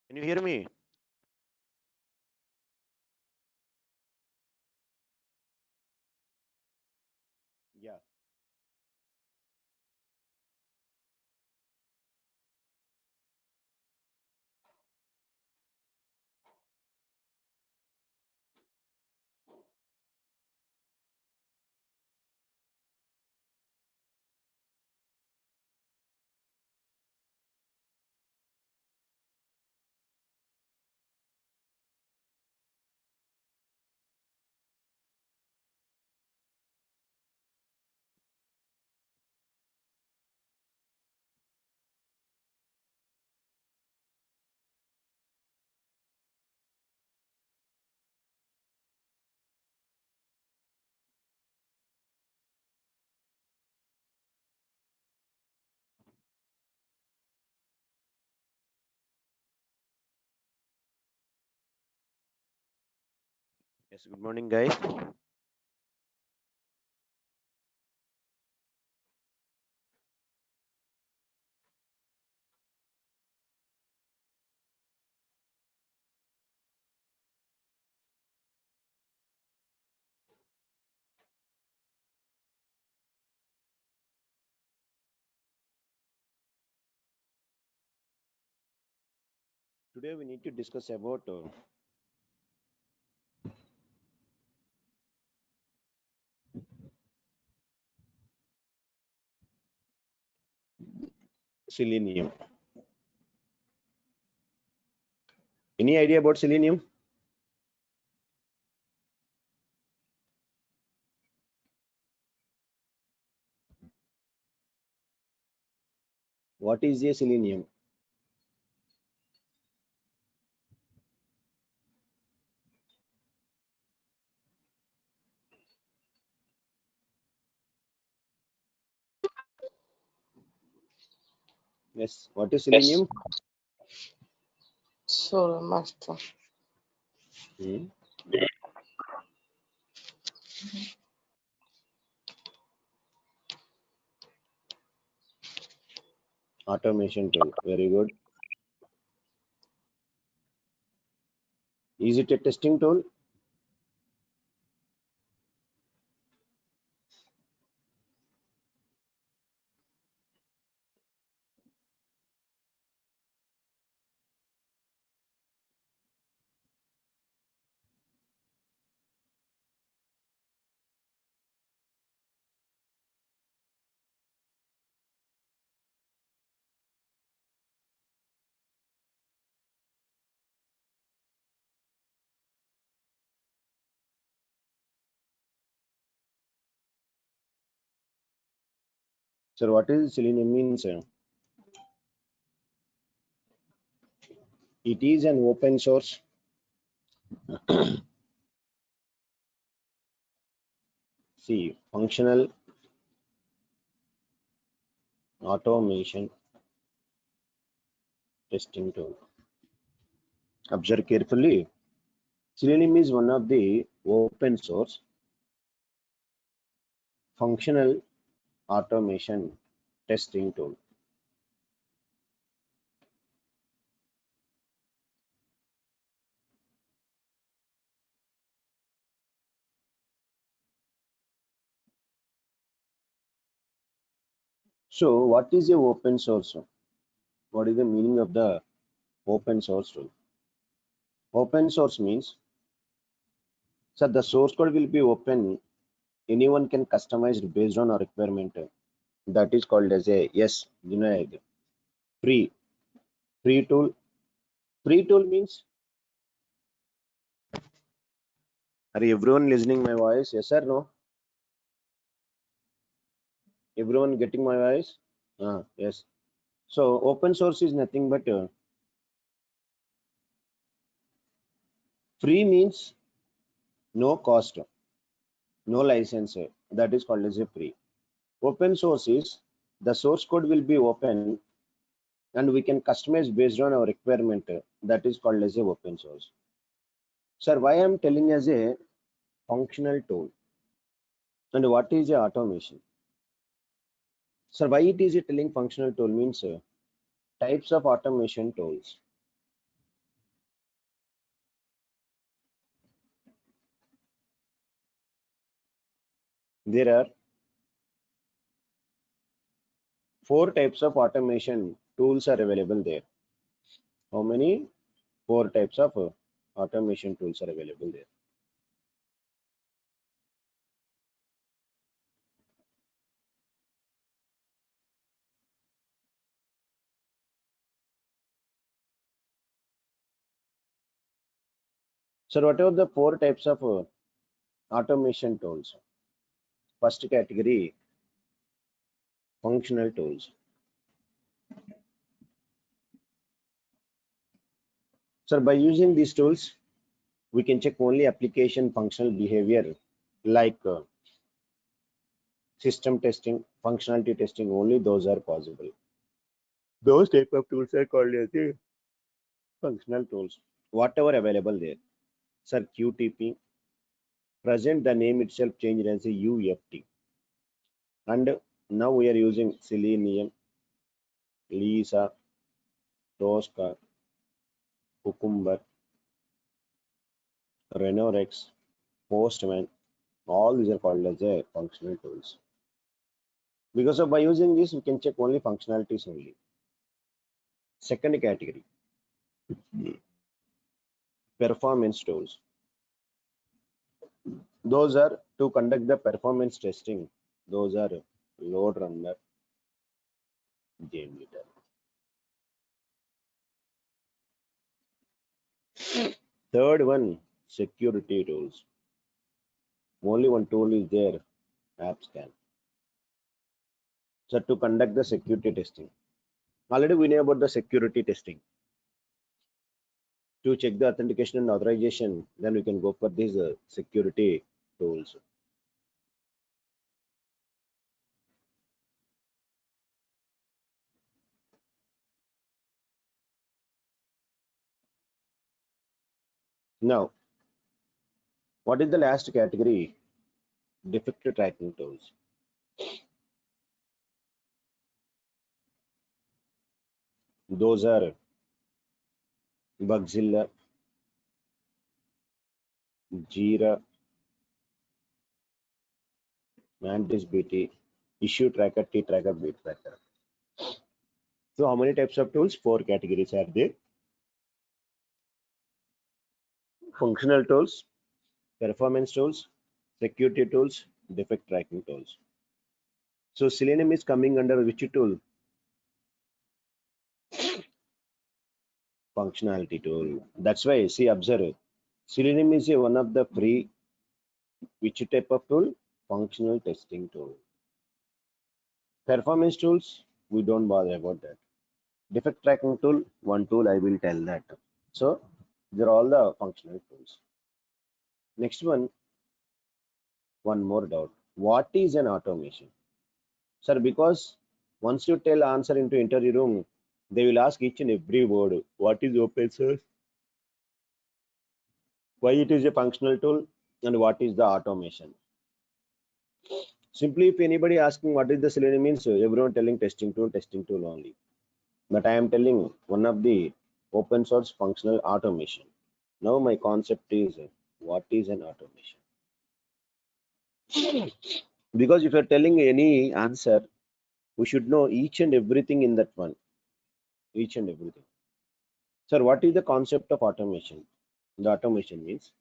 Can you hear me? Yeah. Yes, good morning, guys. Today we need to discuss about selenium. Any idea about selenium? What is a selenium? Yes, what is Yes. selenium? So, master. Hmm. Automation tool. Very good. Is it a testing tool? So what is selenium means? It is an open source functional automation testing tool. Observe carefully. Selenium is one of the open source functional automation testing tool. So what is a open source? What is the meaning of the open source tool? Open source means, so the source code will be open. Anyone can customize it based on a requirement. That is called as a, yes, denied. Free. Free tool. Free tool means, are everyone listening my voice? Yes or no? Everyone getting my voice? Yes. So open source is nothing but free means no cost, no license. That is called as a free. Open source is the source code will be open and we can customize based on our requirement. That is called as a open source. Sir, why I am telling as a functional tool and what is a automation? Sir, why it is a telling functional tool means types of automation tools. There are four types of automation tools are available there. How many? Four types of automation tools are available there. So what are the four types of automation tools? First category, functional tools. So by using these tools, we can check only application functional behavior like system testing, functionality testing, only those are possible. Those type of tools are called as the functional tools. Whatever available there. Sir, QTP, present the name itself changed as a UFT. And now we are using Selenium, Lisa, Tosca, Cucumber, Renorex, Postman, all these are called as a functional tools. Because of by using this, we can check only functionalities only. Second category, performance tools. Those are to conduct the performance testing. Those are load runner, JMeter. Third one, security tools. Only one tool is there, AppScan. So to conduct the security testing. Already we know about the security testing. To check the authentication and authorization, then we can go for these security tools. Now, what is the last category? Defect tracking tools. Those are Bugzilla, Jira, Mantis BT, Issue Tracker, T Tracker, Beat Tracker. So how many types of tools? Four categories are there. Functional tools, performance tools, security tools, defect tracking tools. So Selenium is coming under which tool? Functionality tool. That's why, see, observe. Selenium is one of the free, which type of tool? Functional testing tool. Performance tools, we don't bother about that. Defect tracking tool, one tool I will tell that. So they're all the functional tools. Next one more doubt. What is an automation? Sir, because once you tell answer into interview room, they will ask each and every word. What is open source? Why it is a functional tool? And what is the automation? Simply, if anybody asking what is the Selenium means, everyone telling testing tool only. But I am telling one of the open source functional automation. Now my concept is what is an automation? Because if you're telling any answer, we should know each and everything in that one. Each and everything. Sir, what is the concept of automation? The automation means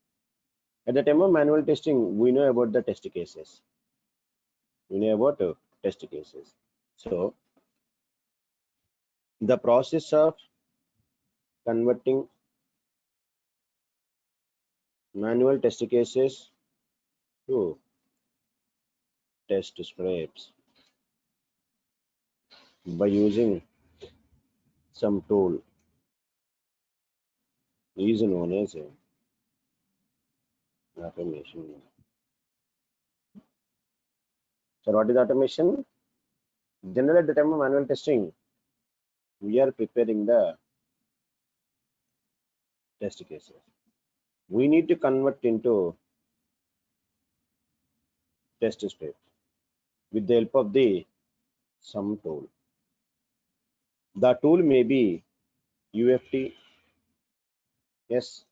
at the time of manual testing, we know about the test cases. We know about test cases. So the process of converting manual test cases to test scripts by using some tool is known as automation. So what is automation? Generally, at the time of manual testing, we are preparing the test cases. We need to convert into test script with the help of the some tool. The tool may be UFT. Yes,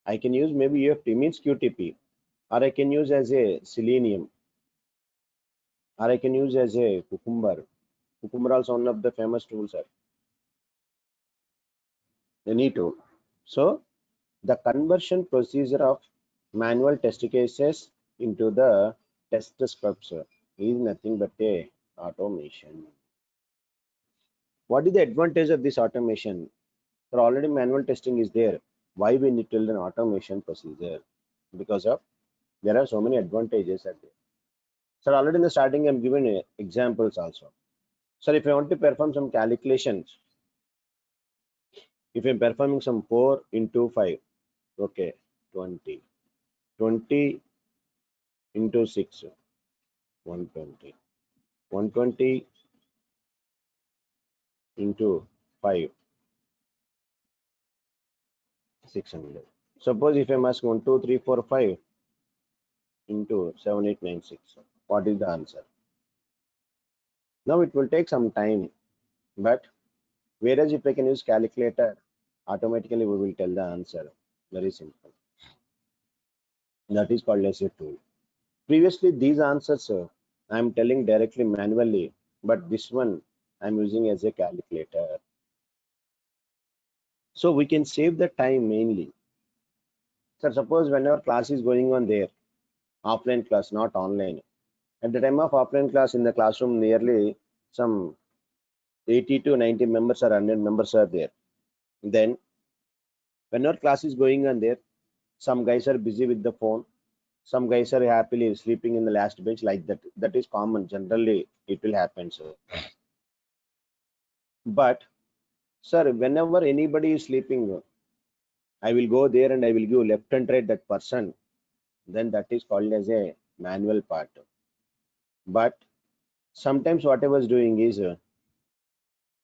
I can use maybe UFT means QTP, or I can use as a Selenium, or I can use as a Cucumber. Cucumber also one of the famous tools are any tool. So the conversion procedure of manual test cases into the test scripts is nothing but a automation. What is the advantage of this automation? So already manual testing is there. Why we need to learn automation procedure? Because of there are so many advantages at there. So already in the starting I'm giving examples also. So if I want to perform some calculations, if I'm performing some 4 into 5, okay, 20. 20 into 6, 120. 120 into 5, 600. Suppose if I'm asking 1, 2, 3, 4, 5 into 7, 8, 9, 6, what is the answer? Now it will take some time, but whereas if I can use calculator, automatically we will tell the answer. Very simple. That is called as a tool. Previously, these answers I am telling directly manually, but this one I am using as a calculator. So we can save the time mainly. So suppose whenever class is going on there, offline class, not online. At the time of offline class in the classroom, nearly some 80 to 90 members or 100 members are there. Then whenever class is going on there, some guys are busy with the phone, some guys are happily sleeping in the last bench, like that. That is common. Generally, it will happen. So, but sir, whenever anybody is sleeping, I will go there and I will give left and right that person. Then that is called as a manual part. But sometimes what I was doing is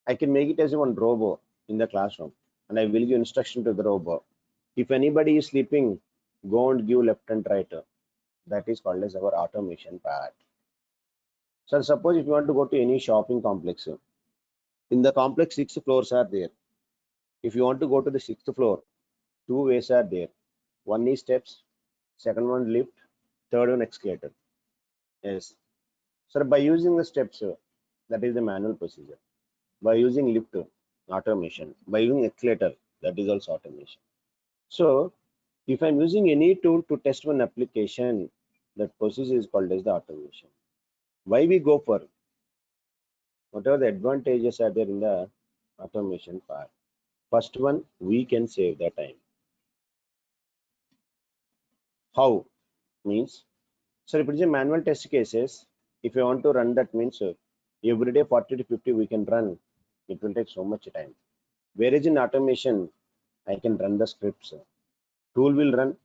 I can make it as one robot in the classroom, and I will give instruction to the robot. If anybody is sleeping, go and give left and right. That is called as our automation part. So suppose if you want to go to any shopping complex, in the complex 6 floors are there. If you want to go to the 6th floor, 2 ways are there. One is steps, second one lift, third one escalator. Yes. So by using the steps, that is the manual procedure. By using lift, automation. By using escalator, that is also automation. So if I'm using any tool to test one application, that procedure is called as the automation. Why we go for whatever the advantages are there in the automation part? First one, we can save the time. How? Means, so if it is a manual test cases, if you want to run that means every day 40 to 50 we can run, it will take so much time. Whereas in automation, I can run the scripts. Tool will run,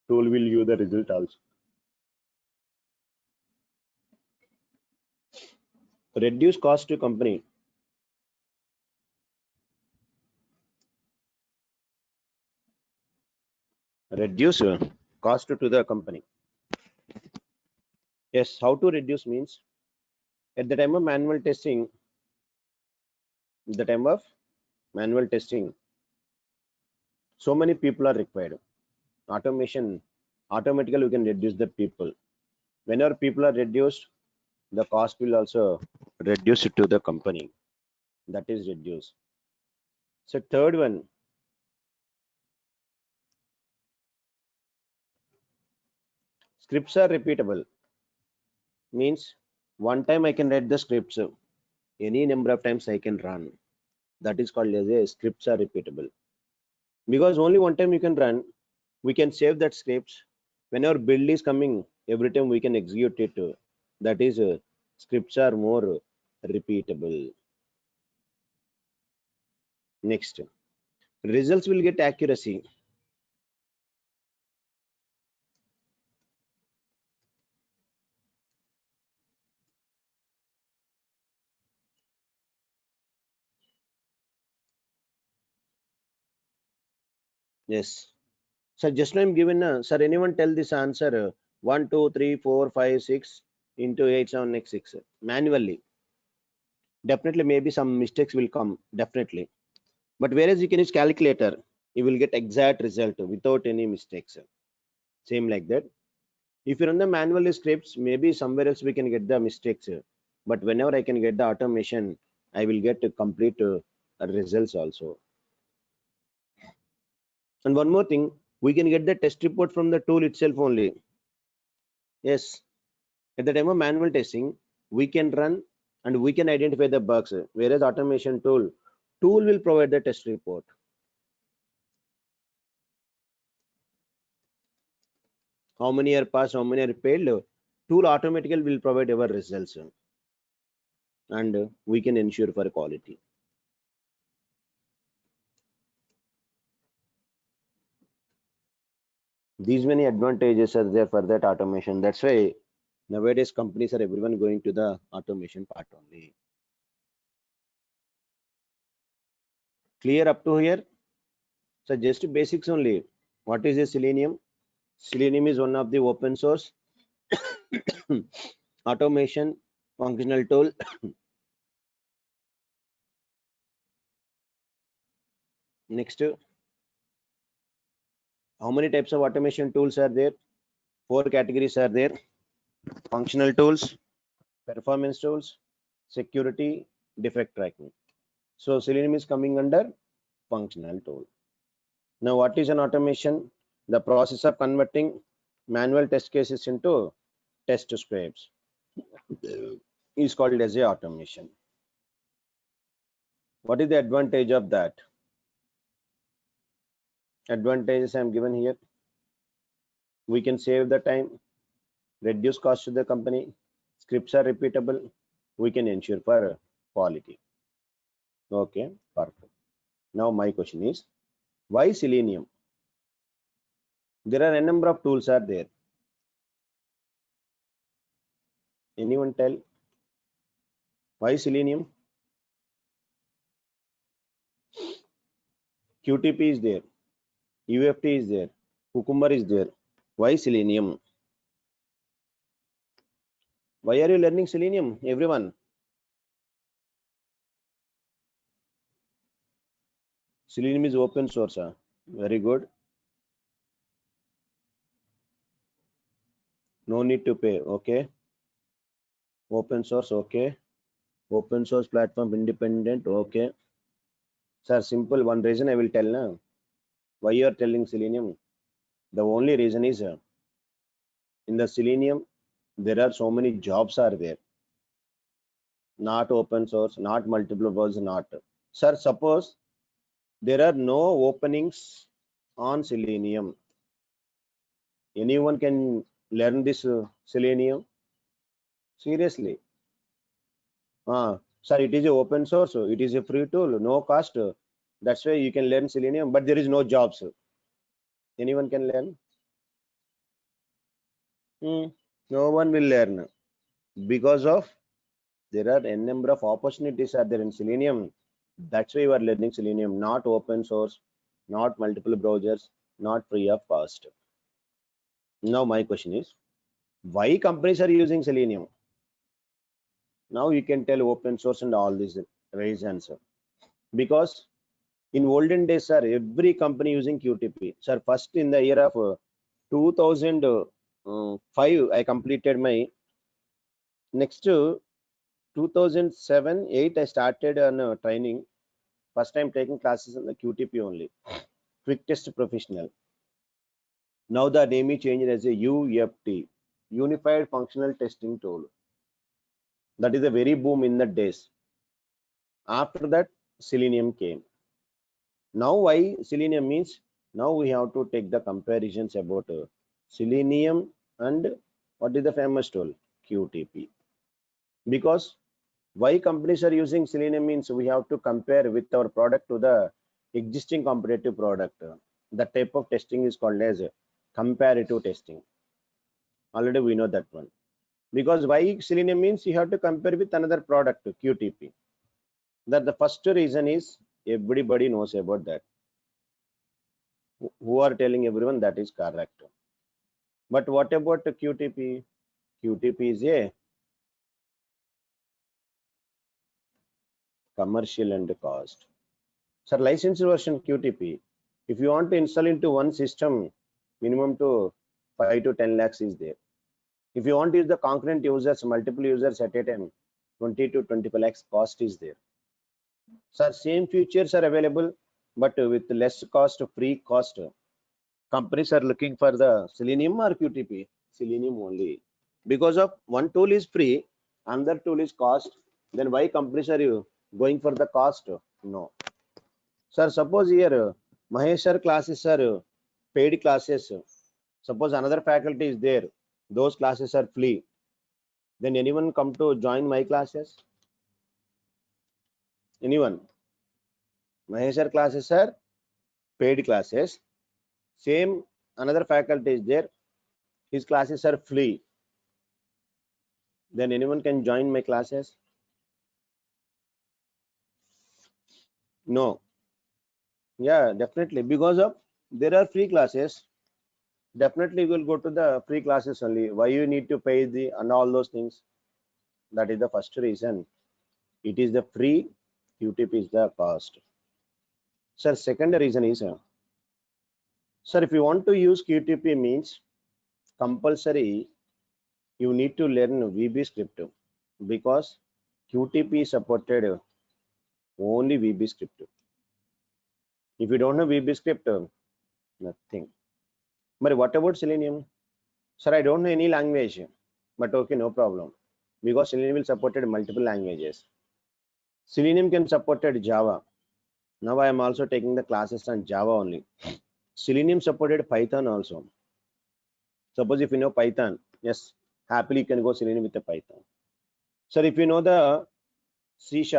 tool will give the result also. Reduce cost to company. Reduce cost to the company. Yes, how to reduce means at the time of manual testing, the time of manual testing, so many people are required. Automation, automatically we can reduce the people. Whenever people are reduced, the cost will also reduce it to the company. That is reduced. So third one, scripts are repeatable. Means one time I can write the scripts, any number of times I can run. That is called as a scripts are repeatable. Because only one time you can run, we can save that scripts. Whenever build is coming, every time we can execute it. That is, scripts are more repeatable. Next, results will get accuracy. Yes. So just now I'm given, sir, anyone tell this answer, 1, 2, 3, 4, 5, 6 into 8, 7, next 6, manually. Definitely, maybe some mistakes will come, definitely. But whereas you can use calculator, you will get exact result without any mistakes. Same like that. If you run the manual scripts, maybe somewhere else we can get the mistakes. But whenever I can get the automation, I will get a complete results also. And one more thing, we can get the test report from the tool itself only. Yes, at the time of manual testing, we can run and we can identify the bugs. Whereas automation tool will provide the test report. How many are passed, how many are failed, tool automatically will provide our results, and we can ensure for quality. These many advantages are there for that automation. That's why nowadays companies are everyone going to the automation part only. Clear up to here? So just basics only. What is a Selenium? Selenium is one of the open source automation functional tool. Next, how many types of automation tools are there? 4 categories are there: functional tools, performance tools, security, defect tracking. So Selenium is coming under functional tool. Now, what is an automation? The process of converting manual test cases into test scripts is called as a automation. What is the advantage of that? Advantages I am given here. We can save the time, reduce cost to the company, scripts are repeatable, we can ensure for quality. Okay, perfect. Now my question is, why Selenium? There are a number of tools are there. Anyone tell why Selenium? QTP is there, UFT is there, Cucumber is there. Why Selenium? Why are you learning Selenium, everyone? Selenium is open source. Very good. No need to pay. Okay. Open source. Okay. Open source platform independent. Okay. Sir, simple. One reason I will tell now. Why you are telling Selenium? The only reason is in the Selenium, there are so many jobs are there. Not open source, not multiple browsers, not. Sir, suppose there are no openings on Selenium. Anyone can learn this Selenium? Seriously? Sir, it is a open source. It is a free tool, no cost. That's why you can learn Selenium, but there is no jobs. Anyone can learn? No one will learn because of there are a number of opportunities are there in Selenium. That's why you are learning Selenium, not open source, not multiple browsers, not free of cost. Now my question is, Why companies are using Selenium? Now you can tell open source and all these reasons. Because in olden days, sir, every company using QTP. Sir, first in the year of 2005, I completed my next 2007, 8, I started on training. First time taking classes in the QTP only, Quick Test Professional. Now the name is changed as a UFT, Unified Functional Testing Tool. That is a very boom in the days. After that, Selenium came. Now why Selenium means, now we have to take the comparisons about Selenium and what is the famous tool? QTP. Because why companies are using Selenium means we have to compare with our product to the existing competitive product. The type of testing is called as comparative testing. Already we know that one. Because why Selenium means you have to compare with another product, QTP. That the first reason is everybody knows about that. Who are telling everyone that is correct. But what about the QTP? QTP is a commercial and cost. So licensed version QTP, if you want to install into one system, minimum to 5 to 10 lakhs is there. If you want to use the concurrent users, multiple users at a time, 20 to 25 lakhs cost is there. So same features are available, but with less cost, free cost. Companies are looking for the Selenium or QTP, Selenium only. Because of one tool is free, another tool is cost. Then why companies are you going for the cost? No. Sir, suppose here Mahesh sir classes are paid classes. Suppose another faculty is there, those classes are free. Then anyone come to join my classes? Anyone? Mahesh sir classes are paid classes. Same another faculty is there, his classes are free. Then anyone can join my classes? No. Yeah, definitely. Because of there are free classes, definitely we'll go to the free classes only. Why you need to pay the and all those things? That is the first reason. It is the free, QTP is the cost. Sir, second reason is, sir, if you want to use QTP means compulsory, you need to learn VB script because QTP supported only VB script. If you don't know VB script, nothing. But what about Selenium? Sir, I don't know any language, but okay, no problem. Because Selenium will supported multiple languages. Selenium can supported Java. Now I am also taking the classes on Java only. Selenium supported Python also. Suppose if you know Python, yes, happily you can go Selenium with the Python. Sir, if you know the C#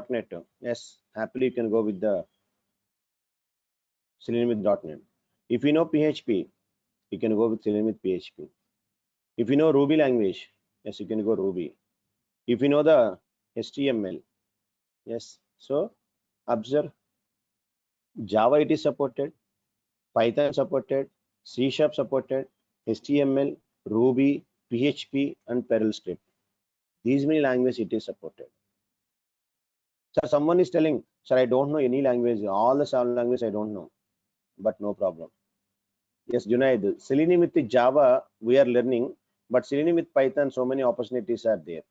.NET, yes, happily you can go with the Selenium with .NET. If you know PHP, you can go with Selenium with PHP. If you know Ruby language, yes, you can go Ruby. If you know the HTML, yes, so observe Java it is supported, Python supported, C# supported, HTML, Ruby, PHP, and Perl script. These many languages it is supported. So someone is telling, sir, I don't know any language, all the 7 languages I don't know, but no problem. Yes, Junaid, Selenium with the Java we are learning, but Selenium with Python, so many opportunities are there,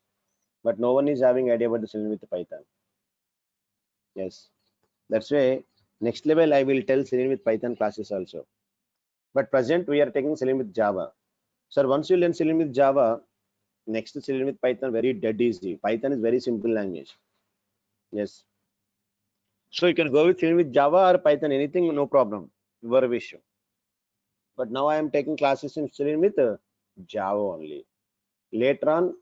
but no one is having idea about the Selenium with the Python. Yes, that's why next level I will tell Selenium with Python classes also. But present we are taking Selenium with Java. Sir, once you learn Selenium with Java, next to Selenium with Python very dead easy. Python is very simple language. Yes. So you can go with Selenium with Java or Python, anything, no problem. Your wish. But now I am taking classes in Selenium with Java only. Later on,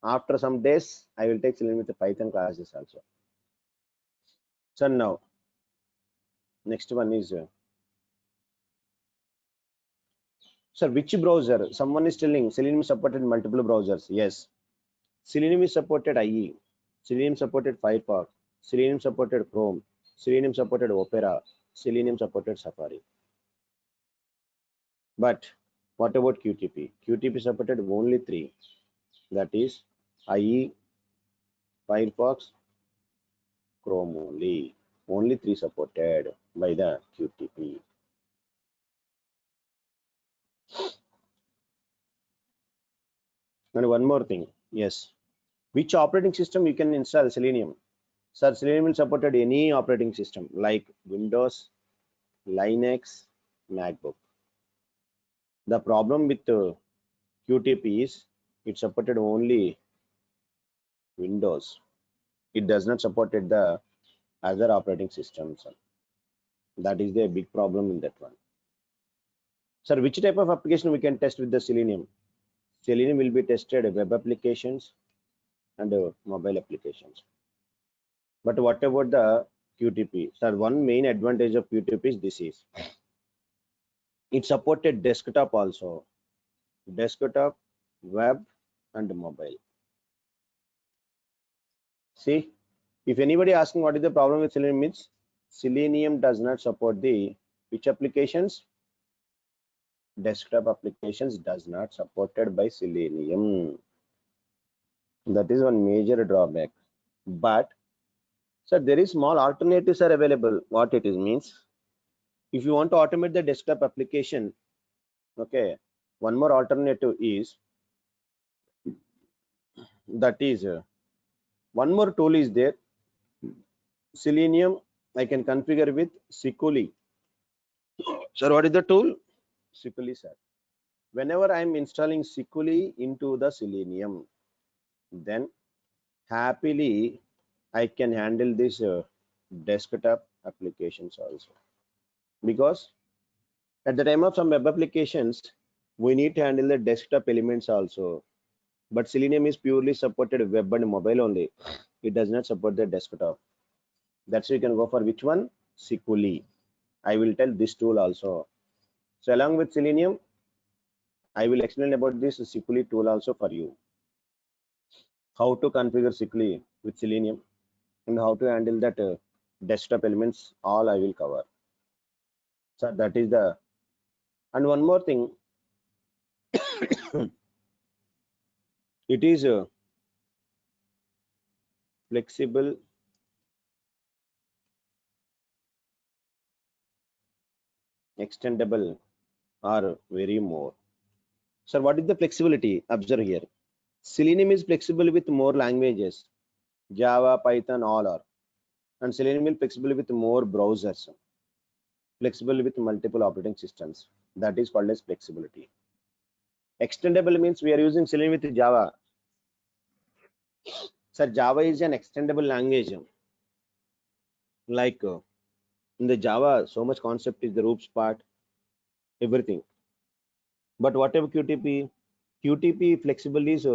after some days, I will take Selenium with the Python classes also. So now, next one is, sir, which browser? Someone is telling Selenium supported multiple browsers. Yes. Selenium is supported IE. Selenium supported Firefox. Selenium supported Chrome. Selenium supported Opera. Selenium supported Safari. But What about QTP? QTP supported only three, that is IE, Firefox, Chrome only. Only three supported by the QTP. And one more thing, yes, which operating system you can install Selenium? Sir, Selenium will supported any operating system like Windows, Linux, MacBook. The problem with QTP is it supported only Windows. It does not support the other operating systems. That is the big problem in that one. Sir, which type of application we can test with the Selenium? Selenium will be tested web applications and mobile applications. But what about the QTP? Sir, one main advantage of QTP is this is it supported desktop also, desktop, web, and mobile. See, if anybody asking what is the problem with Selenium means Selenium does not support the which applications? Desktop applications does not supported by Selenium. That is one major drawback. But sir, there is small alternatives are available. What it is means, if you want to automate the desktop application, okay, one more alternative is that is one more tool is there. Selenium I can configure with Sikuli. Sir, what is the tool? Sikuli, sir. Whenever I am installing Sikuli into the Selenium, then happily I can handle this desktop applications also, because at the time of some web applications we need to handle the desktop elements also, but Selenium is purely supported web and mobile only. It does not support the desktop. That's why you can go for which one? Sikuli. I will tell this tool also. So along with Selenium, I will explain about this Sikuli tool also for you. How to configure Sikuli with Selenium and how to handle that desktop elements, all I will cover. So that is the, and one more thing, it is flexible, extendable, or very more. So what is the flexibility? Observe here. Selenium is flexible with more languages, Java, Python, all are. And Selenium is flexible with more browsers, flexible with multiple operating systems. That is called as flexibility. Extendable means we are using Selenium with Java. So Java is an extendable language. Like in the Java, so much concept is the loops part, everything. But whatever QTP, QTP flexible is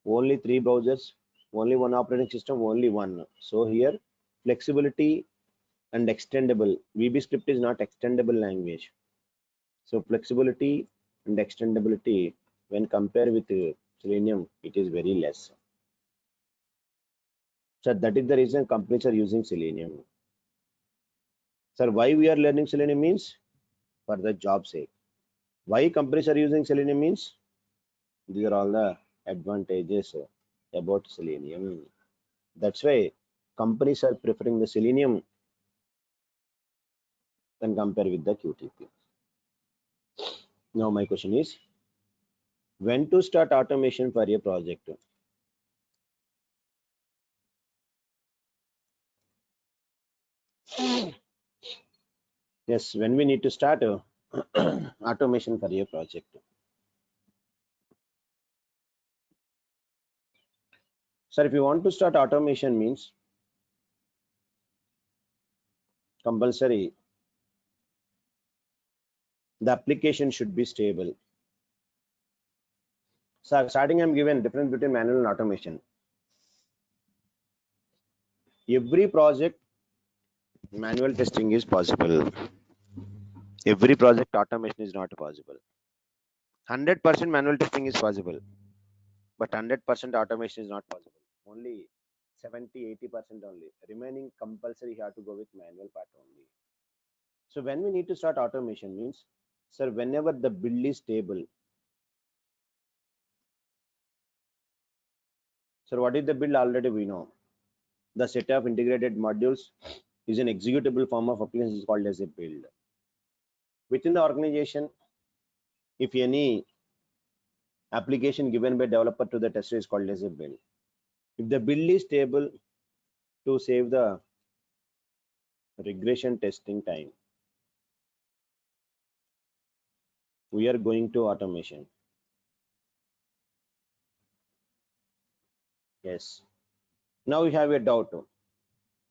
only three browsers, only one operating system, only one. So here flexibility and extendable. VBScript is not extendable language. So flexibility and extendability when compared with Selenium, it is very less. So that is the reason companies are using Selenium. Sir, why we are learning Selenium means for the job sake. Why companies are using Selenium means these are all the advantages about Selenium. That's why companies are preferring the Selenium than compare with the QTP. Now my question is, when to start automation for a project? Yes, when we need to start automation for a project. Sir, if you want to start automation means compulsory, the application should be stable. So starting I'm given difference between manual and automation. Every project manual testing is possible. Every project automation is not possible. 100% manual testing is possible, but 100% automation is not possible. Only 70-80% only. Remaining compulsory you have to go with manual part only. So when we need to start automation means, sir, whenever the build is stable, So what is the build? Already we know. The set of integrated modules is an executable form of application is called as a build. Within the organization, if any application given by developer to the tester is called as a build. If the build is stable to save the regression testing time, we are going to automation. Yes. Now we have a doubt.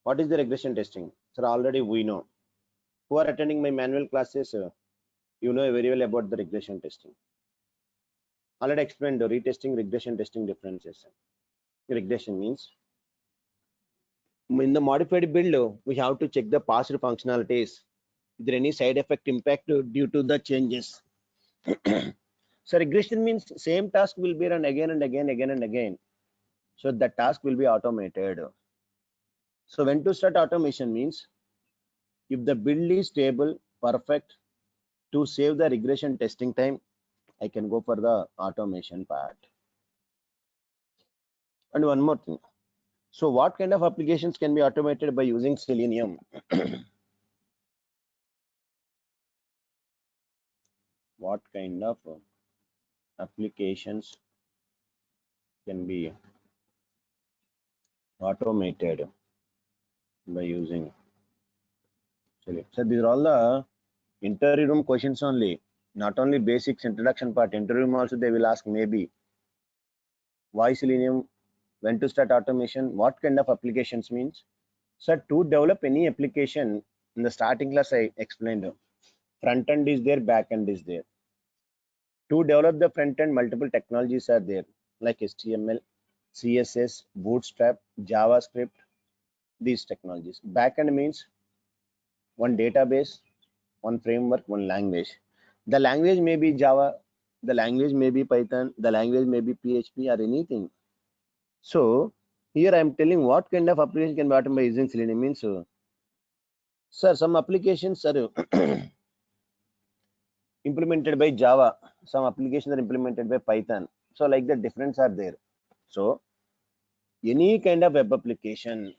What is the regression testing? Sir, already we know. Who are attending my manual classes, you know very well about the regression testing. Already explained the retesting, regression testing differences. Regression means in the modified build, we have to check the past functionalities. Is there any side effect impact due to the changes? So regression means same task will be run again and again, again and again. So that task will be automated. So when to start automation means if the build is stable, perfect, to save the regression testing time, I can go for the automation part. And one more thing. So what kind of applications can be automated by using Selenium? What kind of applications can be automated by using Selenium? So these are all the interview room questions only, not only basics introduction part. Interview room also they will ask maybe why Selenium, when to start automation, what kind of applications means. So to develop any application, in the starting class I explained front end is there, back end is there. To develop the front end, multiple technologies are there like HTML, CSS, Bootstrap, JavaScript, these technologies. Back end means one database, one framework, one language. The language may be Java, the language may be Python, the language may be PHP or anything. So here I am telling what kind of application can be automated by using Selenium means, sir, some applications are implemented by Java, some applications are implemented by Python. So like the difference are there. So any kind of web application,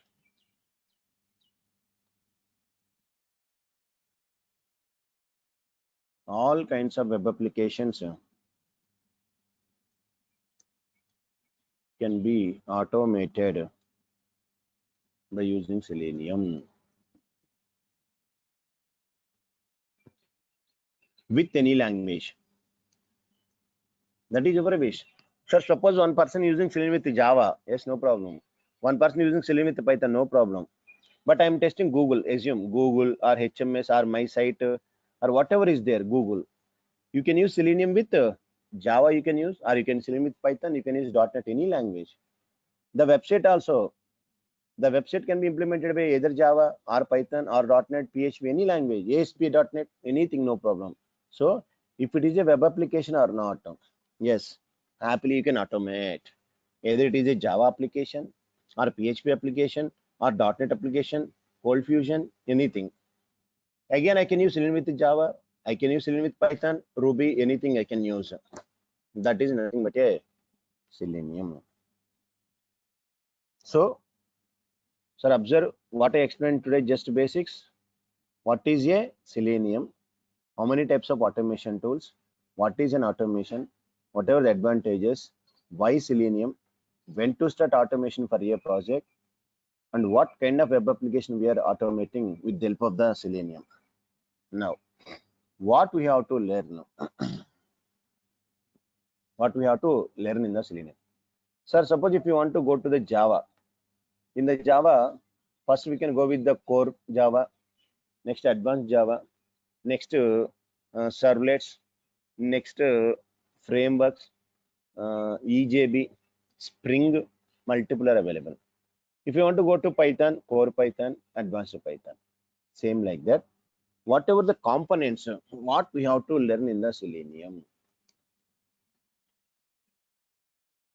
all kinds of web applications can be automated by using Selenium with any language. That is your wish. So suppose one person using Selenium with Java, yes, no problem. One person using Selenium with Python, no problem. But I am testing Google, assume Google or HMS or my site or whatever is there, Google. You can use Selenium with Java, you can use, or you can Selenium with Python, you can use .NET, any language. The website also, the website can be implemented by either Java or Python or .NET, PHP, any language, ASP.NET, anything, no problem. So if it is a web application or not, yes, happily you can automate. Either it is a Java application or PHP application or .NET application, Cold Fusion, anything. Again, I can use Selenium with Java, I can use Selenium with Python, Ruby, anything I can use. That is nothing but a Selenium. So, sir, observe what I explained today, just basics. What is a Selenium? How many types of automation tools? What is an automation? What are the advantages? Why Selenium? When to start automation for a project? And what kind of web application we are automating with the help of the Selenium? Now, what we have to learn? What we have to learn in the Selenium? Sir, suppose if you want to go to the Java, in the Java, first we can go with the core Java, next advanced Java, next servlets, next frameworks, EJB, Spring, multiple are available. If you want to go to Python, core Python, advanced Python, same like that. Whatever the components, what we have to learn in the Selenium.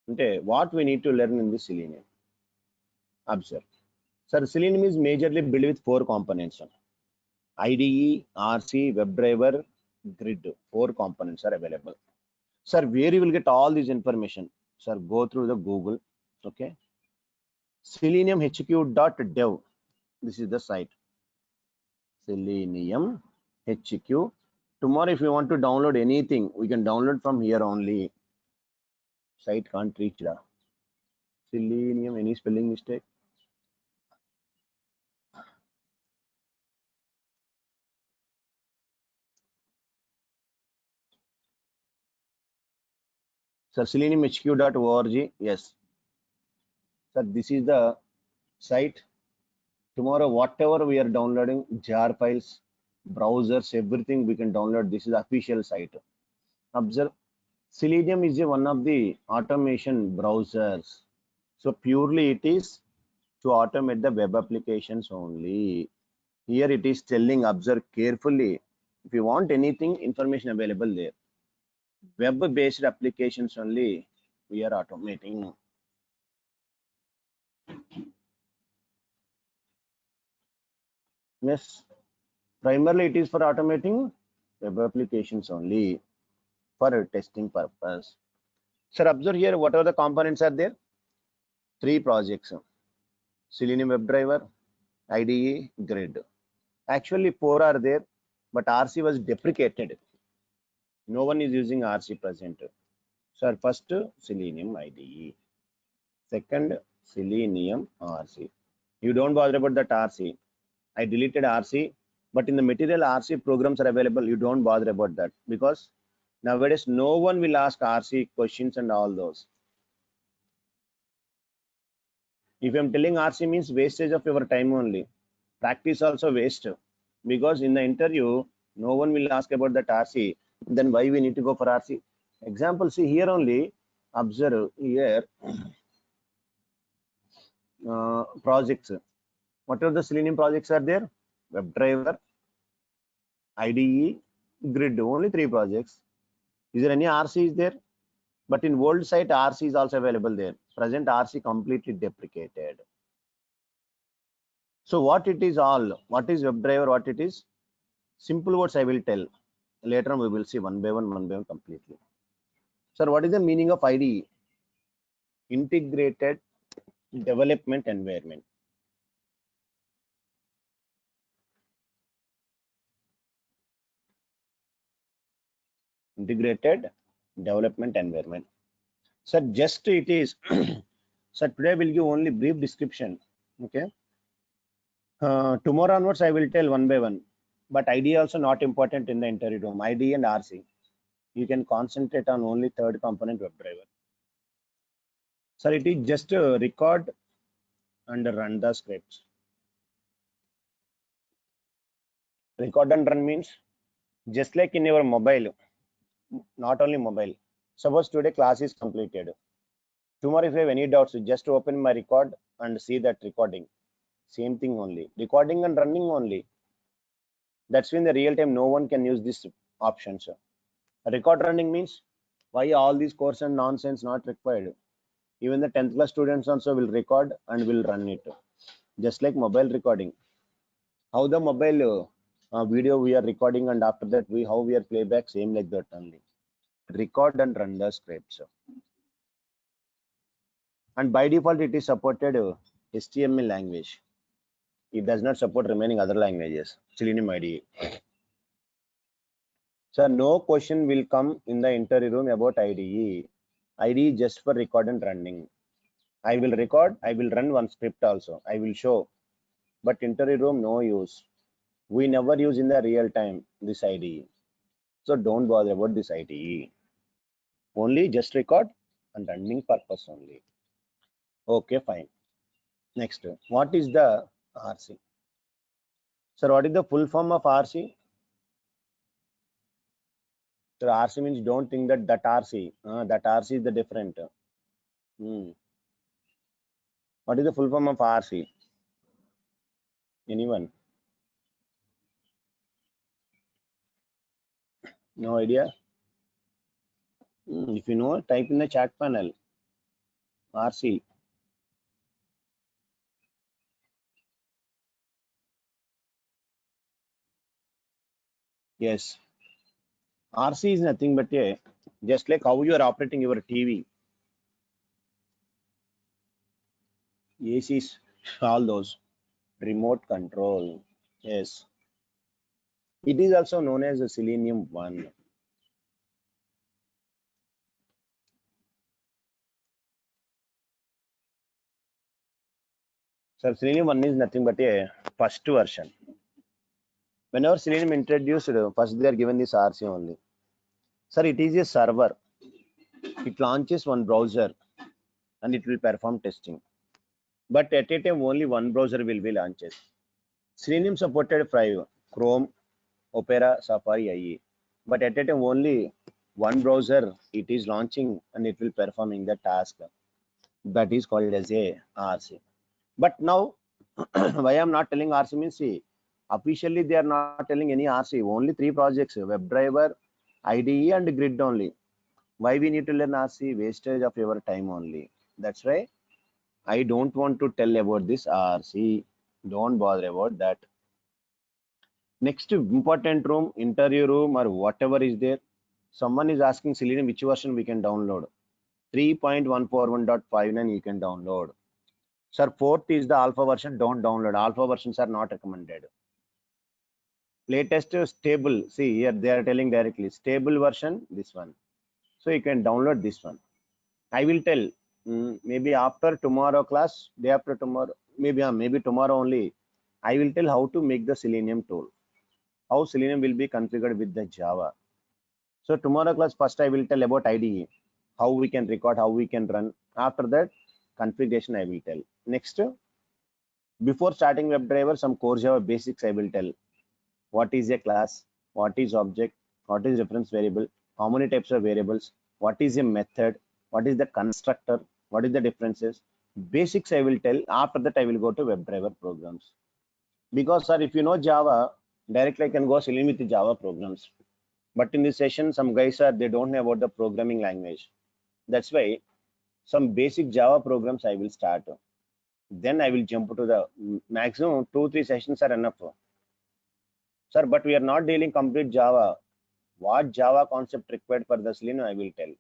Okay, what we need to learn in the Selenium. Observe. Sir, Selenium is majorly built with 4 components. IDE, RC, WebDriver, Grid. 4 components are available. Sir, where you will get all this information? Sir, go through the Google. Okay, seleniumhq.dev. This is the site. Selenium HQ. Tomorrow, if you want to download anything, we can download from here only. Site can't reach the Selenium. Any spelling mistake? Sir, seleniumhq.org. Yes, sir. This is the site. Tomorrow, whatever we are downloading, jar files, browsers, everything we can download. This is the official site. Observe, Selenium is one of the automation browsers. So purely it is to automate the web applications only. Here it is telling, observe carefully. If you want anything, information available there. Web-based applications only we are automating. Yes, primarily it is for automating web applications only for testing purpose. Sir, observe here, what are the components are there? 3 projects: Selenium WebDriver, IDE, Grid. Actually, 4 are there, but RC was deprecated. No one is using RC present. Sir, first Selenium IDE, second Selenium RC. You don't bother about that RC. I deleted RC, but in the material RC programs are available. You don't bother about that because nowadays no one will ask RC questions and all those. If I'm telling RC means wastage of your time only. Practice also waste because in the interview no one will ask about that RC. Then why we need to go for RC? Example, see here only. Observe here projects. What are the Selenium projects are there? WebDriver, IDE, Grid. Only 3 projects. Is there any RC is there? But in old site RC is also available there. Present RC completely deprecated. So what it is all? What is WebDriver? What it is? Simple words I will tell. Later on we will see one by one completely. Sir, what is the meaning of IDE? Integrated Development Environment. Integrated Development Environment. Sir, just it is. Sir, today I will give only brief description. Okay. Tomorrow onwards I will tell one by one. But IDE also not important in the interview room. IDE and RC. You can concentrate on only third component WebDriver. Sir, it is just record and run the scripts. Record and run means just like in your mobile, not only mobile. Suppose today class is completed. Tomorrow if you have any doubts, just open my record and see that recording. Same thing only. Recording and running only. That's when the real time no one can use this option, sir. Record running means why all these course and nonsense not required. Even the 10th class students also will record and will run it. Just like mobile recording. How the mobile video we are recording and after that how we are playback, same like that only. Record and run the scripts. And by default it is supported HTML language. It does not support remaining other languages. Selenium IDE. So no question will come in the interview room about IDE. IDE just for record and running. I will record, I will run one script also. I will show. But interview room, no use. We never use in the real time this IDE. So don't bother about this IDE. Only just record and running purpose only. Okay, fine. Next, what is the RC? Sir, what is the full form of RC? Sir, RC means don't think that RC. That RC is the different. What is the full form of RC? Anyone? No idea? If you know, type in the chat panel. RC. Yes. RC is nothing but just like how you are operating your TV. ACs, all those remote control. Yes, it is also known as the Selenium 1. So Selenium 1 is nothing but a first version. Whenever Selenium introduced, first they are given this RC only. Sir, it is a server. It launches one browser and it will perform testing. But at a time, only one browser will be launched. Selenium supported 5, Chrome, Opera, Safari, IE. But at a time, only one browser it is launching and it will performing the task. That is called as a RC. But now, why I'm not telling RC means, see, officially they are not telling any RC. Only 3 projects: WebDriver, IDE, and Grid only. Why we need to learn RC? Wastage of your time only. That's why I don't want to tell about this RC. Don't bother about that. Next important room, interview room, or whatever is there. Someone is asking Selenium which version we can download. 3.141.59 you can download. Sir, 4th is the alpha version. Don't download. Alpha versions are not recommended. Latest stable. See here they are telling directly stable version. This one. So you can download this one. I will tell maybe after tomorrow class, day after tomorrow, maybe tomorrow only. I will tell how to make the Selenium tool. How Selenium will be configured with the Java. So tomorrow class first I will tell about IDE, how we can record, how we can run. After that configuration I will tell. Next, before starting WebDriver, some core Java basics I will tell. What is a class? What is object? What is reference variable? How many types of variables? What is a method? What is the constructor? What is the differences? Basics I will tell. After that I will go to WebDriver programs. Because sir, if you know Java, directly I can go Selenium with the Java programs. But in this session, some guys are they don't know about the programming language. That's why some basic Java programs I will start. Then I will jump to the maximum 2-3 sessions are enough. Sir, but we are not dealing complete Java. What Java concept required for the Selenium, I will tell.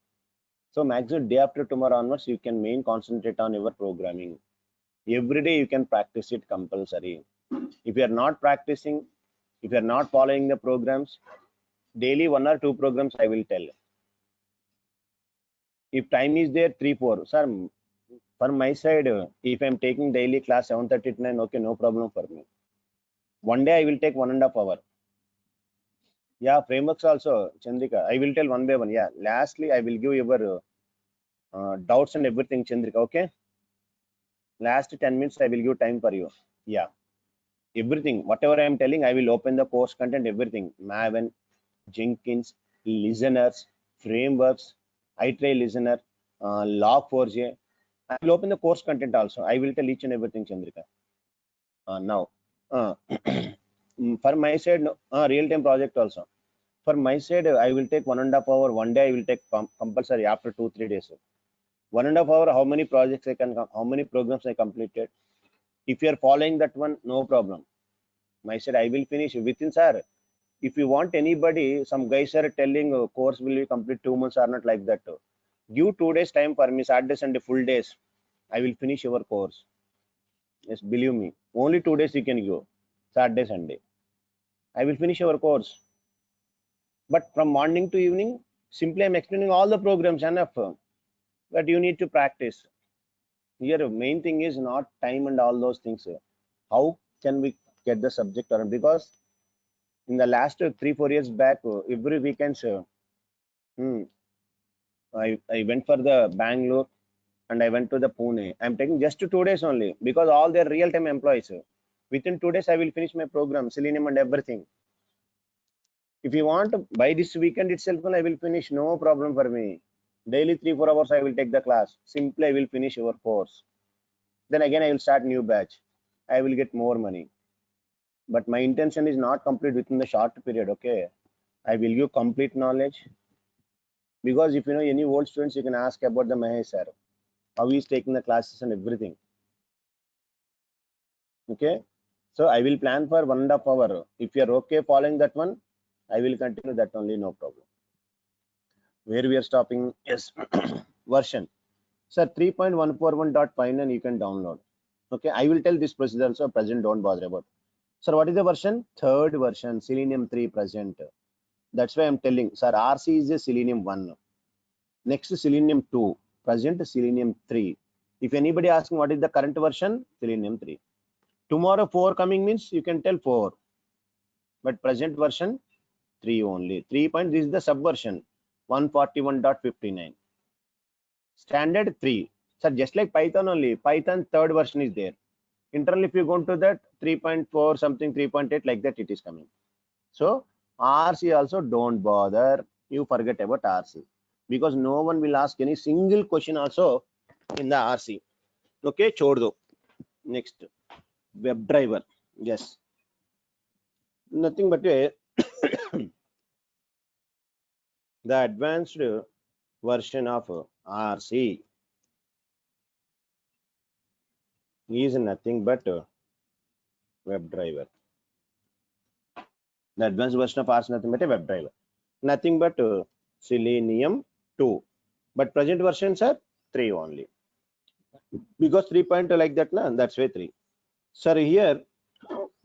So maximum day after tomorrow onwards, you can main concentrate on your programming. Every day you can practice it compulsory. If you are not practicing, if you are not following the programs, daily 1 or 2 programs I will tell. If time is there, 3-4. Sir, for my side, if I'm taking daily class 7:30 to 9, okay, no problem for me. One day I will take 1.5 hour. Yeah, frameworks also, Chandrika. I will tell one by one. Yeah. Lastly, I will give your doubts and everything, Chandrika. Okay. Last 10 minutes, I will give time for you. Yeah. Everything, whatever I am telling, I will open the course content, everything. Maven, Jenkins, listeners, frameworks, iTray listener, Log4j. I will open the course content also. I will tell each and everything, Chandrika. Now, for my side, real-time project also. For my side, I will take 1.5 hour. One day I will take compulsory after 2-3 days. 1.5 hour, how many projects I can, how many programs I completed. If you are following that one, no problem. My side, I will finish within, sir. If you want anybody, some guys are telling course will be complete 2 months or not like that. Give 2 days time for me, Saturday, Sunday, full days. I will finish your course. Yes, believe me. Only 2 days you can go. Saturday, Sunday. I will finish your course. But from morning to evening, simply I'm explaining all the programs enough. But you need to practice. Here, main thing is not time and all those things. How can we get the subject or because in the last 3-4 years back, every weekend, hmm, I went for the Bangalore and I went to the Pune. I'm taking just 2 days only because all their real-time employees. Within 2 days, I will finish my program, Selenium and everything. If you want by this weekend itself, I will finish. No problem for me. Daily 3-4 hours, I will take the class. Simply, I will finish your course. Then again, I will start new batch. I will get more money. But my intention is not complete within the short period. Okay, I will give complete knowledge because if you know any old students, you can ask about the Mahesh sir, how he is taking the classes and everything. Okay, so I will plan for 1.5 hour. If you are okay following that one, I will continue that only, no problem. Where we are stopping? Yes, version. Sir, 3.141.59 you can download. Okay, I will tell this procedure also present, don't bother about. Sir, what is the version? Third version, Selenium 3 present. That's why I'm telling, sir, RC is a Selenium 1. Next Selenium 2, present Selenium 3. If anybody asking what is the current version, Selenium 3. Tomorrow 4 coming means you can tell 4. But present version 3 only. 3 point, this is the subversion 141.59. Standard 3. Sir, just like Python only, Python third version is there. Internally, if you go to that 3.4 something, 3.8, like that it is coming. So RC also don't bother. You forget about RC because no one will ask any single question also in the RC. Okay, chhod do. Next, WebDriver. Yes, nothing but a the advanced version of RC is nothing but WebDriver. The advanced version of RC is nothing but a WebDriver. Nothing but Selenium 2. But present versions are 3 only. Because 3.2 like that, na, that's why 3. Sir, here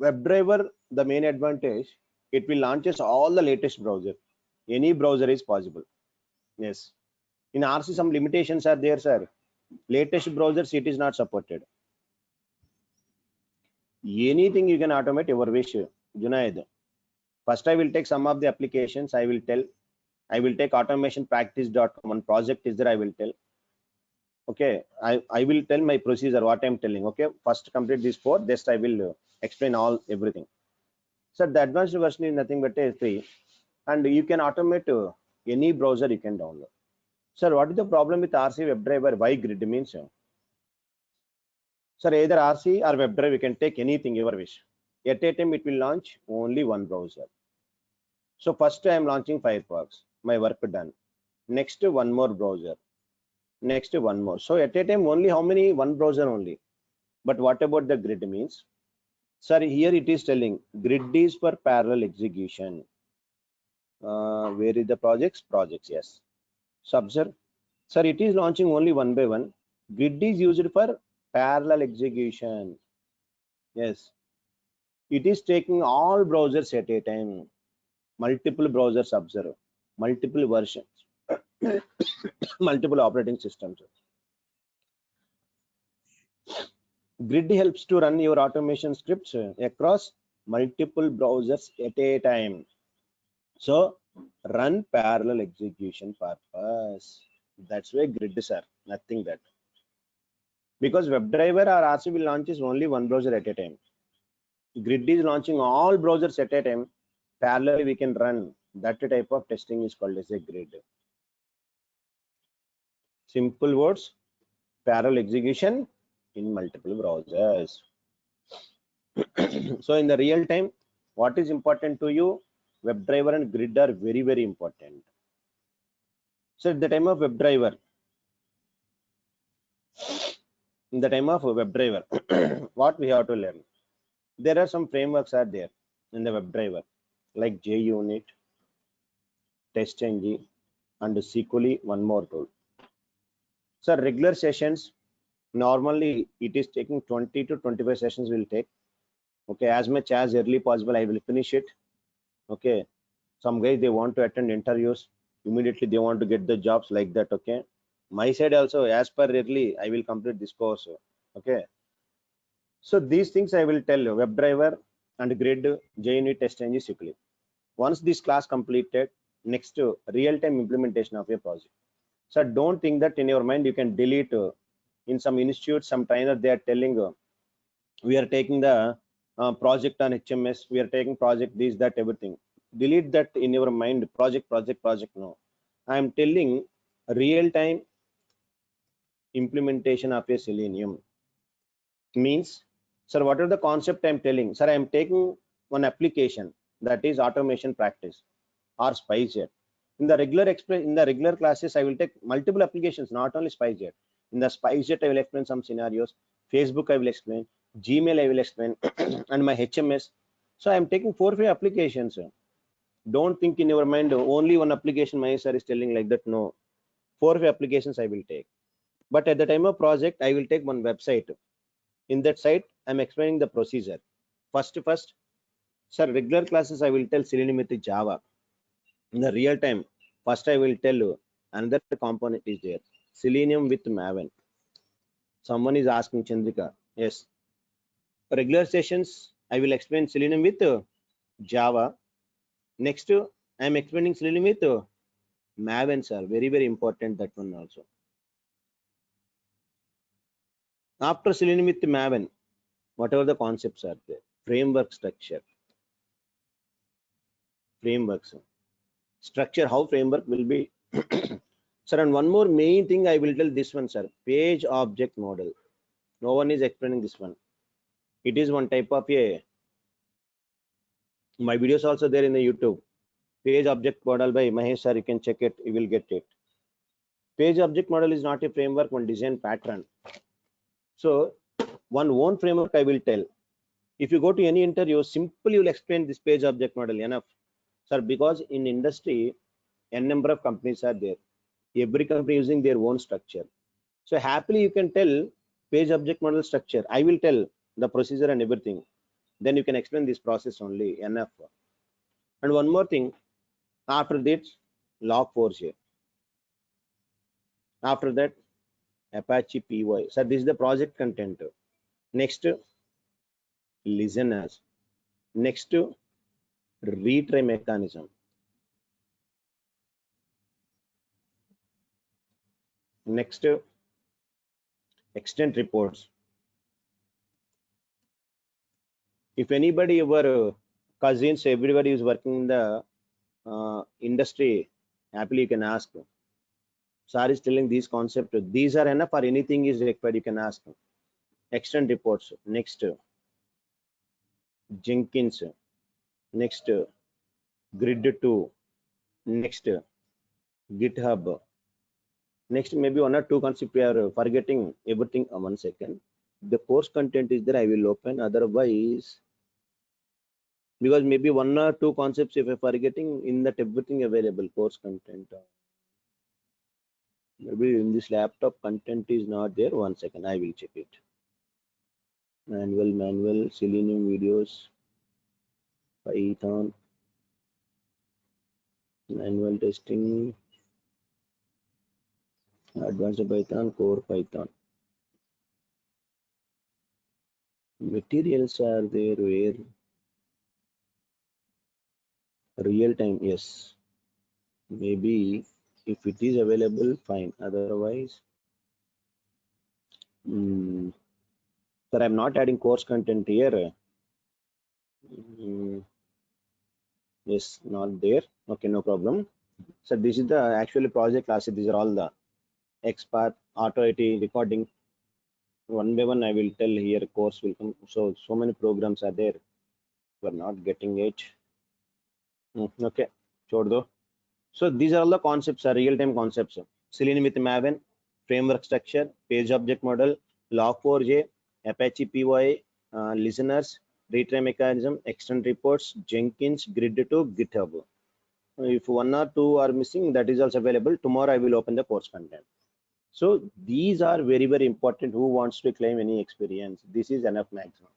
WebDriver, the main advantage, it will launches all the latest browser. Any browser is possible. Yes. In RC, some limitations are there, sir. Latest browsers, it is not supported. Anything you can automate your wish, Junaid. First, I will take some of the applications. I will take automationpractice.com. One project is there, I will tell. Okay, I will tell my procedure, what I'm telling. Okay, first complete these 4, just I will explain everything. So the advanced version is nothing but a 3, and you can automate any browser you can download. Sir, what is the problem with RC WebDriver? Why grid means? Sir, either RC or WebDriver, you can take anything you wish. At a time, it will launch only one browser. So first I am launching Firefox, my work done. Next, one more browser. Next, one more. So at a time, only how many? One browser only. But what about the grid means? Sir, here it is telling grid is for parallel execution. Where is the projects? Projects, yes. So observe, sir, it is launching only one by one. Grid is used for parallel execution. Yes, it is taking all browsers at a time. Multiple browsers, observe, multiple versions, multiple operating systems. Grid helps to run your automation scripts across multiple browsers at a time. So run parallel execution purpose. That's why grids are nothing that. Because WebDriver or RC will launches only one browser at a time. Grid is launching all browsers at a time. Parallelly we can run. That type of testing is called as a grid. Simple words, parallel execution in multiple browsers. So in the real time, what is important to you? WebDriver and grid are very, very important. So at the time of WebDriver, in the time of WebDriver, what we have to learn? There are some frameworks are there in the WebDriver, like JUnit, TestNG, and SQL, one more tool. So regular sessions, normally it is taking 20 to 25 sessions will take. Okay, as much as early possible, I will finish it. Okay, some guys, they want to attend interviews, immediately they want to get the jobs like that. Okay, my side also, as per early, I will complete this course. Okay, so these things I will tell you, WebDriver and grid, JUnit, TestNG, SQL. Once this class completed, next real-time implementation of a project. So don't think that in your mind you can delete. In some institutes, some trainer, they are telling we are taking the project on HMS, we are taking project this, that, everything. Delete that in your mind, project. No, I am telling real-time implementation of a Selenium. Means, sir, what are the concept I'm telling? Sir, I'm taking one application, that is automation practice or SpiceJet. In the regular classes, I will take multiple applications, not only SpiceJet. In the SpiceJet, I will explain some scenarios. Facebook, I will explain. Gmail, I will explain, and my HMS. So I'm taking 4 or 5 applications. Don't think in your mind only one application. My sir is telling like that. No, 4 or 5 applications I will take. But at the time of project, I will take one website. In that site, I'm explaining the procedure. First, sir, regular classes I will tell Selenium with Java. In the real time, first I will tell you another component is there, Selenium with Maven. Someone is asking Chandrika. Yes. Regular sessions, I will explain Selenium with Java. Next, I am explaining Selenium with Maven, sir. Very, very important that one also. After Selenium with Maven, whatever the concepts are there, framework structure, frameworks, structure, how framework will be. Sir, and one more main thing I will tell this one, sir, page object model. No one is explaining this one. It is one type of a, my videos also there in the YouTube. Page object model by Mahesh sir, you can check it, you will get it. Page object model is not a framework, one design pattern. So one own framework I will tell. If you go to any interview, simply you will explain this page object model enough. Sir, because in industry, n number of companies are there. Every company using their own structure. So happily you can tell page object model structure. I will tell the procedure and everything. Then you can explain this process only enough. And one more thing, after that, log4j. After that, Apache PY. So this is the project content. Next, listeners. Next, retry mechanism. Next, extent reports. If anybody, your cousins, everybody is working in the industry, happily you can ask. Sir is telling these concepts. These are enough or anything is required, you can ask. Extent reports. Next, Jenkins. Next, Grid2. Next, GitHub. Next, maybe one or two concepts we are forgetting everything. 1 second. The course content is there, I will open. Otherwise, because maybe one or two concepts if I forgetting, in that everything available course content. Maybe in this laptop content is not there. 1 second, I will check it. Manual, Selenium videos, Python, manual testing, advanced Python, core Python. Materials are there where real time, yes. Maybe if it is available, fine. Otherwise, sir, I'm not adding course content here. Yes, not there. Okay, no problem. So this is the actually project classes. These are all the XPath, Auto IT, recording. One by one, I will tell here. Course will come. So many programs are there. We're not getting it. Okay, chhod do. So these are all the concepts, are real-time concepts. Selenium with Maven, framework structure, page object model, log4j, Apache PY, listeners, retry mechanism, extend reports, Jenkins, Grid2, GitHub. If one or two are missing, that is also available. Tomorrow I will open the course content. So these are very, very important. Who wants to claim any experience? This is enough maximum.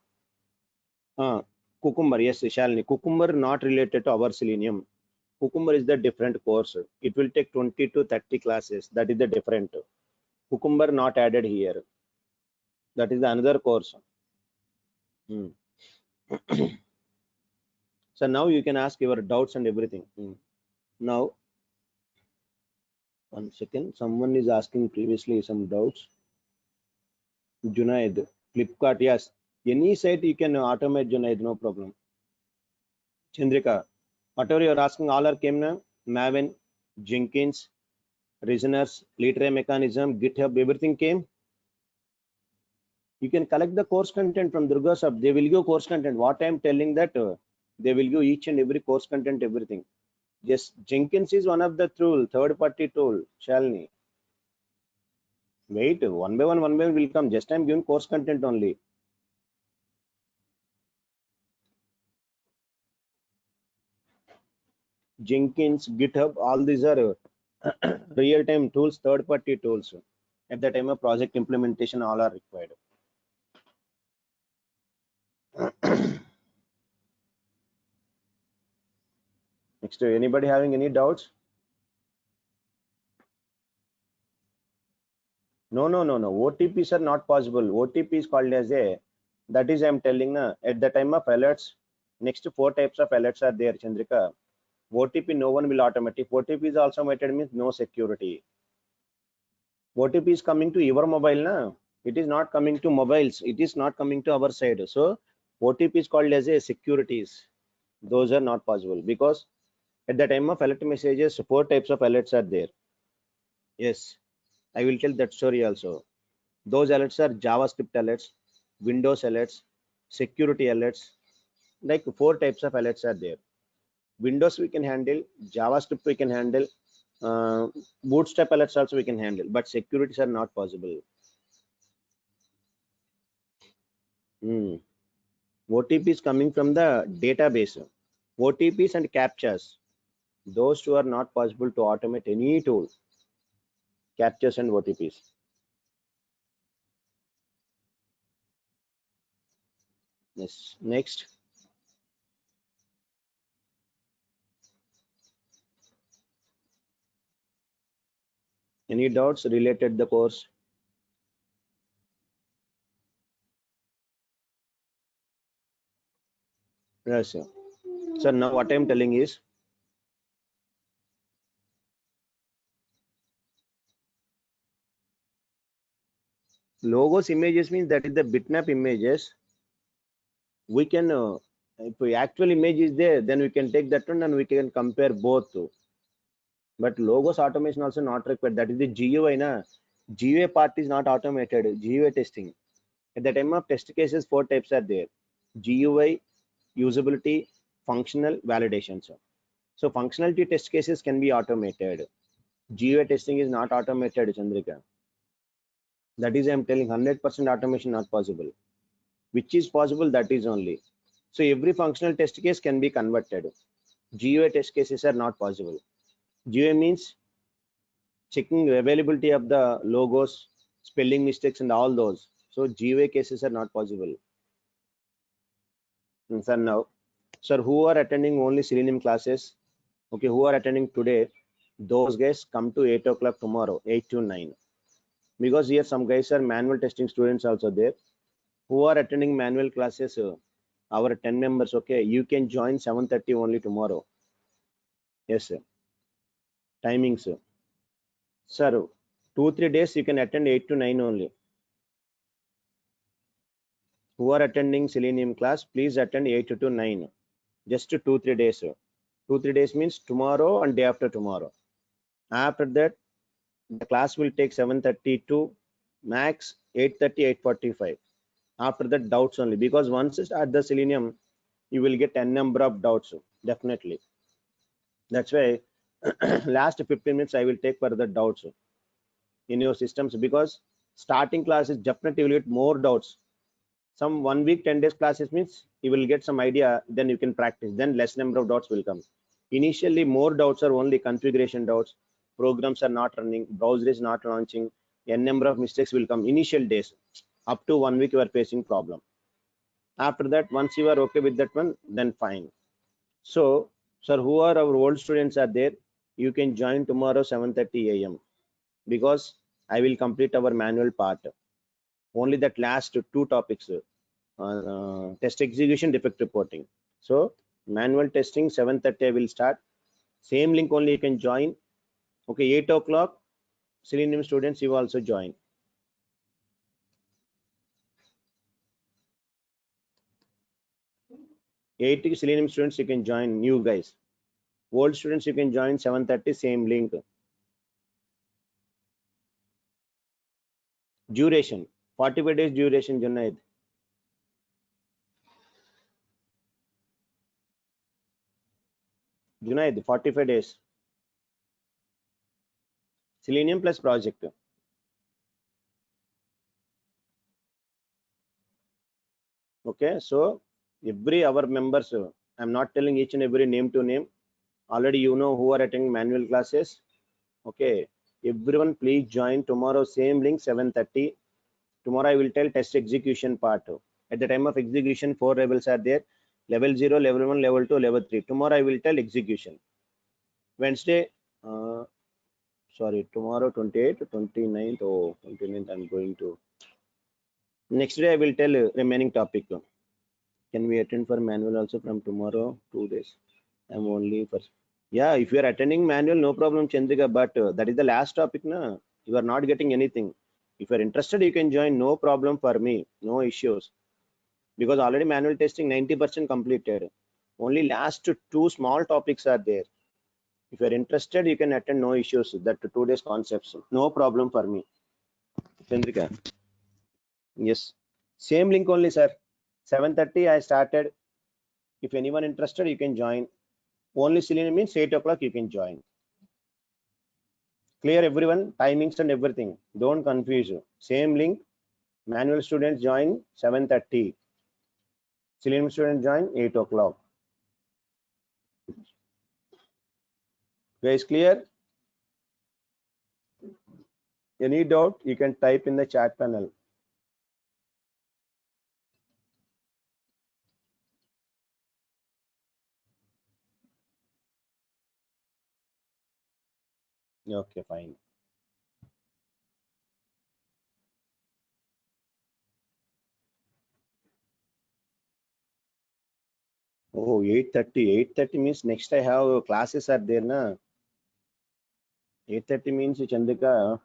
Cucumber, yes, Shalini. Cucumber not related to our Selenium. Cucumber is the different course. It will take 20 to 30 classes. That is the different. Cucumber not added here. That is the another course. So now you can ask your doubts and everything. Now, 1 second. Someone is asking previously some doubts. Junaid, Flipkart, yes. Any site you can automate, Junaid, no problem. Chandrika, whatever you are asking, all are came now. Maven, Jenkins, Reasoners, retry mechanism, GitHub, everything came. You can collect the course content from Durga Sub. They will give course content. What I am telling that they will give each and every course content, everything. Yes, Jenkins is one of the tool, third-party tool. Shalini. Wait, one by one will come. Just I am giving course content only. Jenkins, GitHub, all these are real-time tools, third-party tools. At the time of project implementation, all are required. Next, anybody having any doubts? No. OTPs are not possible. OTP is called as a, that is I'm telling na, at the time of alerts, next four types of alerts are there, Chandrika. OTP no one will automate. If OTP is also automated means no security. OTP is coming to your mobile na. It is not coming to mobiles. It is not coming to our side. So OTP is called as a securities. Those are not possible because at the time of alert messages, four types of alerts are there. Yes, I will tell that story also. Those alerts are JavaScript alerts, Windows alerts, security alerts. Like four types of alerts are there. Windows we can handle, JavaScript we can handle, Bootstrap alerts also we can handle, but securities are not possible. OTP is coming from the database. OTPs and captchas, those two are not possible to automate any tool. Captchas and OTPs. Yes. Next. Any doubts related the course? Yes, sir. So now what I'm telling is, logos images means that is the bitmap images. We can, if the actual image is there, then we can take that one and we can compare both. But logos automation also not required. That is the GUI na. GUI part is not automated. GUI testing. At the time of test cases, four types are there: GUI, usability, functional, validation. So functionality test cases can be automated. GUI testing is not automated, Chandrika. That is, I'm telling 100% automation not possible. Which is possible, that is only. So every functional test case can be converted. GUI test cases are not possible. GUI means checking availability of the logos, spelling mistakes, and all those. So GUI cases are not possible. And sir, now, sir, who are attending only Selenium classes? Okay, who are attending today? Those guys come to 8 o'clock tomorrow, 8 to 9. Because here some guys are manual testing students also there. Who are attending manual classes? Our 10 members. Okay, you can join 7:30 only tomorrow. Yes, sir. Timings, sir. 2-3 days you can attend 8 to 9 only. Who are attending Selenium class, please attend 8 to 9. Just 2-3 days. 2-3 days means tomorrow and day after tomorrow. After that, the class will take 7:30 to max 8:30, 8:45. After that, doubts only, because once you start the Selenium, you will get a number of doubts. Definitely. That's why last 15 minutes I will take further doubts in your systems, because starting classes definitely will get more doubts. Some 1 week 10 days classes means you will get some idea, then you can practice, then less number of doubts will come. Initially more doubts are only configuration doubts, programs are not running, browser is not launching, a number of mistakes will come initial days. Up to 1 week you are facing problem. After that, once you are okay with that one, then fine. So sir, who are our old students are there, you can join tomorrow 7:30 a.m. because I will complete our manual part. Only that last two topics, test execution, defect reporting. So manual testing 7:30 I will start. Same link only you can join. Okay, 8 o'clock Selenium students you also join. 8 Selenium students you can join, new guys. Old students you can join 7:30, same link. Duration 45 days duration, Junaid. Junaid, 45 days. Selenium plus project. Okay, so every our members, I'm not telling each and every name to name. Already you know who are attending manual classes. Okay, everyone please join tomorrow, same link 7:30. Tomorrow I will tell test execution part. At the time of execution, 4 levels are there: level 0, level 1, level 2, level 3. Tomorrow I will tell execution. Wednesday, sorry, tomorrow 28th, 29th. Oh, 29th I'm going to. Next day I will tell remaining topic. Can we attend for manual also from tomorrow? 2 days. I'm only for. Yeah, if you are attending manual, no problem, Chandrika. But that is the last topic, na. You are not getting anything. If you are interested, you can join. No problem for me. No issues. Because already manual testing 90% completed. Only last two small topics are there. If you are interested, you can attend. No issues. That 2 days concepts. No problem for me, Chandrika. Yes. Same link only, sir. 7:30 I started. If anyone interested, you can join. Only Selenium means 8 o'clock you can join. Clear everyone, timings and everything. Don't confuse you. Same link. Manual students join 7:30. Selenium students join 8 o'clock. Guys, clear? Any doubt, you can type in the chat panel. Okay, fine. Oh, 8:30. 8:30 means next I have classes are there, na? 8:30 means, Chandrika,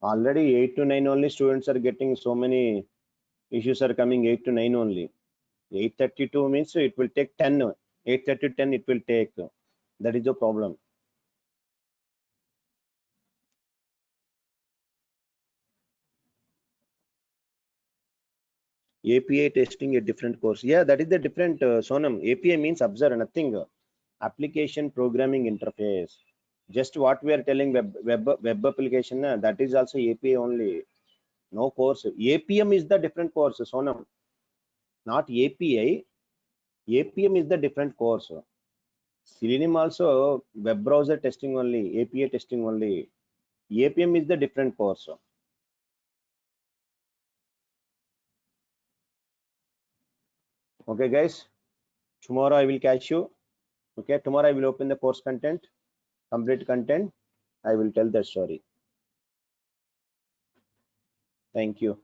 already 8 to 9 only students are getting so many issues are coming 8 to 9 only. 8:32 means it will take 10. 8:30 to 10 it will take. That is the problem. API testing a different course. Yeah, that is the different, Sonam. API means observe, nothing. Application programming interface. Just what we are telling web application, that is also API only. No course. APM is the different course, Sonam. Not API. APM is the different course. Selenium also web browser testing only, API testing only. APM is the different course. Okay, guys. Tomorrow I will catch you. Okay, tomorrow I will open the course content, complete content. I will tell the story. Thank you.